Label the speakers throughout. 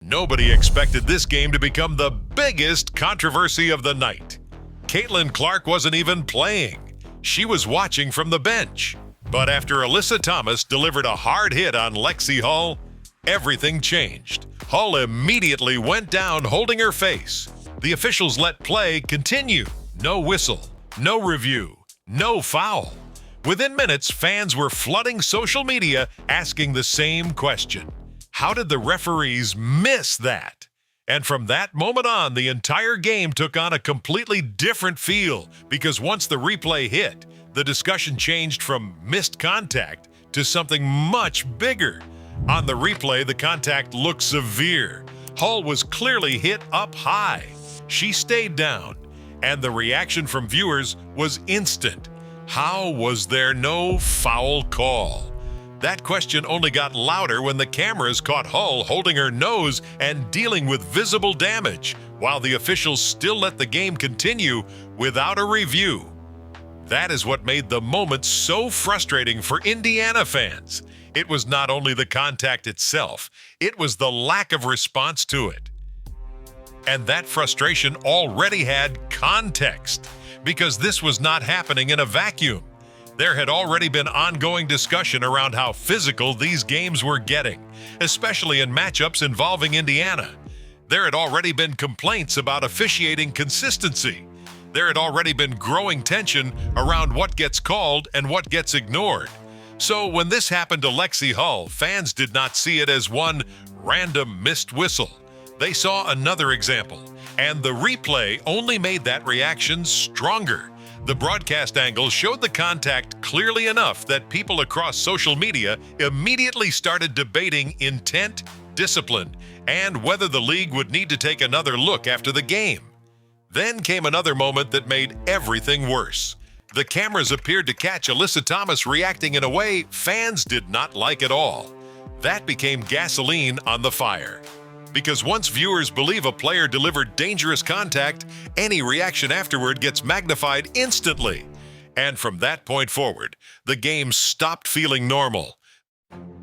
Speaker 1: Nobody expected this game to become the biggest controversy of the night. Caitlin Clark wasn't even playing. She was watching from the bench. But after Alyssa Thomas delivered a hard hit on Lexie Hull, everything changed. Hull immediately went down holding her face. The officials let play continue. No whistle, no review, no foul. Within minutes, fans were flooding social media asking the same question. How did the referees miss that? And from that moment on, the entire game took on a completely different feel because once the replay hit, the discussion changed from missed contact to something much bigger. On the replay, the contact looked severe. Hull was clearly hit up high. She stayed down, and the reaction from viewers was instant. How was there no foul call? That question only got louder when the cameras caught Hull holding her nose and dealing with visible damage, while the officials still let the game continue without a review. That is what made the moment so frustrating for Indiana fans. It was not only the contact itself, it was the lack of response to it. And that frustration already had context, because this was not happening in a vacuum. There had already been ongoing discussion around how physical these games were getting, especially in matchups involving Indiana. There had already been complaints about officiating consistency. There had already been growing tension around what gets called and what gets ignored. So when this happened to Lexie Hull, fans did not see it as one random missed whistle. They saw another example, and the replay only made that reaction stronger. The broadcast angle showed the contact clearly enough that people across social media immediately started debating intent, discipline, and whether the league would need to take another look after the game. Then came another moment that made everything worse. The cameras appeared to catch Alyssa Thomas reacting in a way fans did not like at all. That became gasoline on the fire. Because once viewers believe a player delivered dangerous contact, any reaction afterward gets magnified instantly. And from that point forward, the game stopped feeling normal.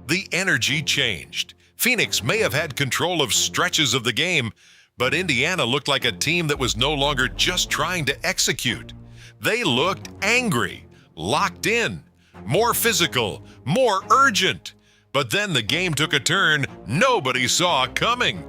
Speaker 1: The energy changed. Phoenix may have had control of stretches of the game, but Indiana looked like a team that was no longer just trying to execute. They looked angry, locked in, more physical, more urgent. But then the game took a turn nobody saw coming.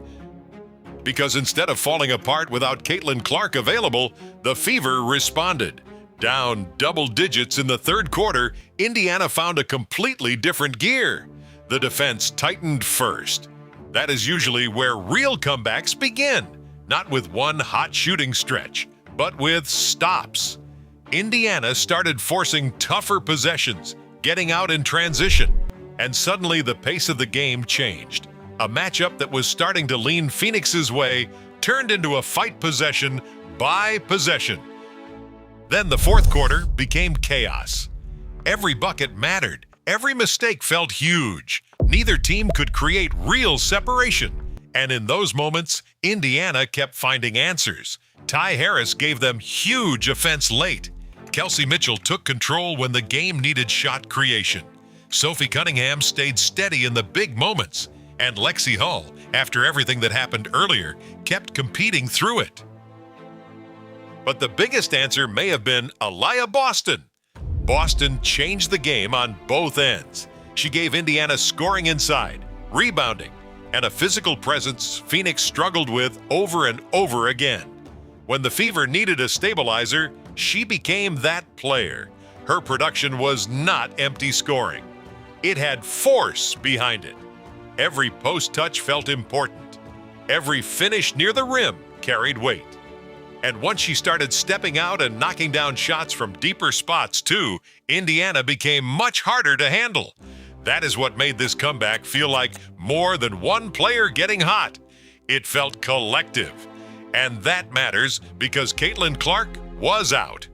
Speaker 1: Because instead of falling apart without Caitlin Clark available, the Fever responded. Down double digits in the third quarter, Indiana found a completely different gear. The defense tightened first. That is usually where real comebacks begin, not with one hot shooting stretch, but with stops. Indiana started forcing tougher possessions, getting out in transition, and suddenly the pace of the game changed. A matchup that was starting to lean Phoenix's way turned into a fight possession by possession. Then the fourth quarter became chaos. Every bucket mattered. Every mistake felt huge. Neither team could create real separation. And in those moments, Indiana kept finding answers. Ty Harris gave them huge offense late. Kelsey Mitchell took control when the game needed shot creation. Sophie Cunningham stayed steady in the big moments. And Lexie Hull, after everything that happened earlier, kept competing through it. But the biggest answer may have been Aliyah Boston. Boston changed the game on both ends. She gave Indiana scoring inside, rebounding, and a physical presence Phoenix struggled with over and over again. When the Fever needed a stabilizer, she became that player. Her production was not empty scoring. It had force behind it. Every post touch felt important. Every finish near the rim carried weight. And once she started stepping out and knocking down shots from deeper spots too, Indiana became much harder to handle. That is what made this comeback feel like more than one player getting hot. It felt collective. And that matters because Caitlin Clark was out.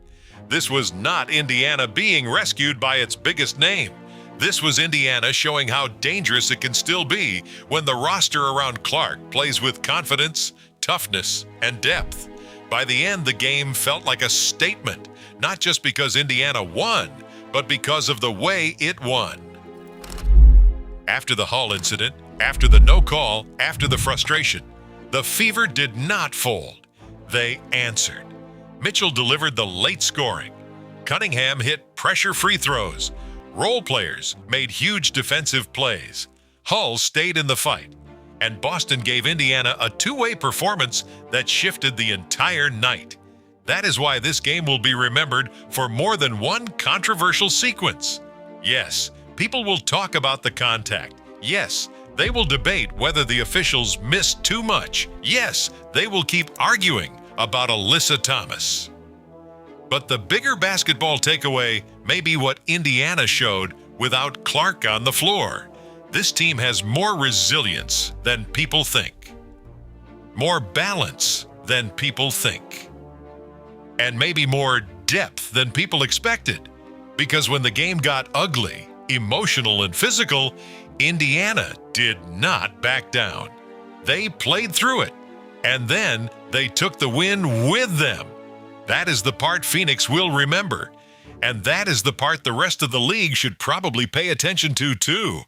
Speaker 1: This was not Indiana being rescued by its biggest name. This was Indiana showing how dangerous it can still be when the roster around Clark plays with confidence, toughness, and depth. By the end, the game felt like a statement, not just because Indiana won, but because of the way it won. After the Hull incident, After the no call, after the frustration, the Fever did not fold. They answered. Mitchell delivered the late scoring. Cunningham hit pressure free throws. Role players made huge defensive plays. Hull stayed in the fight. And Boston gave Indiana a two-way performance that shifted the entire night. That is why this game will be remembered for more than one controversial sequence. Yes, people will talk about the contact. Yes, they will debate whether the officials missed too much. Yes, they will keep arguing about Alyssa Thomas. But the bigger basketball takeaway may be what Indiana showed without Clark on the floor. This team has more resilience than people think, more balance than people think, and maybe more depth than people expected. Because when the game got ugly, emotional, and physical, Indiana did not back down. They played through it, and then they took the win with them. That is the part Phoenix will remember, and that is the part the rest of the league should probably pay attention to too.